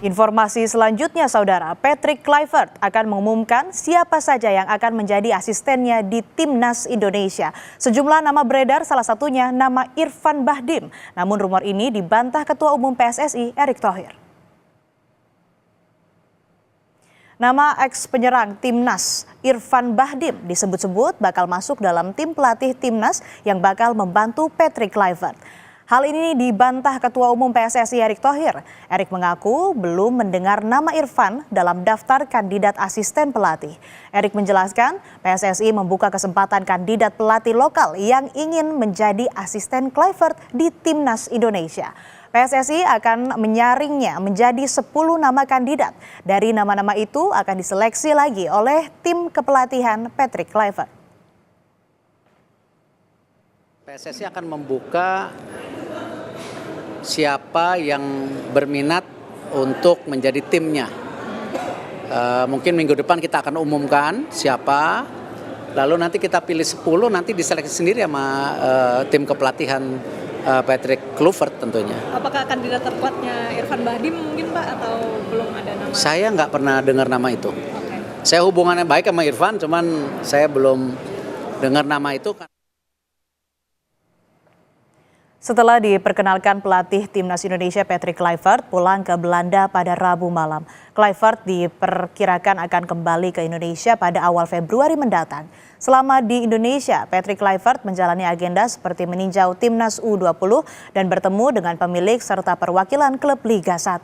Informasi selanjutnya, Saudara, Patrick Kluivert akan mengumumkan siapa saja yang akan menjadi asistennya di Timnas Indonesia. Sejumlah nama beredar, salah satunya nama Irfan Bahdim. Namun rumor ini dibantah Ketua Umum PSSI, Erick Thohir. Nama ex penyerang Timnas, Irfan Bahdim, disebut-sebut bakal masuk dalam tim pelatih Timnas yang bakal membantu Patrick Kluivert. Hal ini dibantah Ketua Umum PSSI Erick Thohir. Erick mengaku belum mendengar nama Irfan dalam daftar kandidat asisten pelatih. Erick menjelaskan PSSI membuka kesempatan kandidat pelatih lokal yang ingin menjadi asisten Kluivert di Timnas Indonesia. PSSI akan menyaringnya menjadi 10 nama kandidat. Dari nama-nama itu akan diseleksi lagi oleh tim kepelatihan Patrick Kluivert. PSSI akan membuka siapa yang berminat untuk menjadi timnya. Mungkin minggu depan kita akan umumkan siapa, lalu nanti kita pilih 10, nanti diseleksi sendiri sama tim kepelatihan Patrick Kluivert tentunya. Apakah kandidat terkuatnya Irfan Bahdim mungkin Pak, atau belum ada nama? Saya nggak pernah dengar nama itu. Okay. Saya hubungannya baik sama Irfan, cuman saya belum dengar nama itu. Setelah diperkenalkan, pelatih Timnas Indonesia Patrick Kluivert pulang ke Belanda pada Rabu malam. Kluivert diperkirakan akan kembali ke Indonesia pada awal Februari mendatang. Selama di Indonesia, Patrick Kluivert menjalani agenda seperti meninjau Timnas U20 dan bertemu dengan pemilik serta perwakilan klub Liga 1.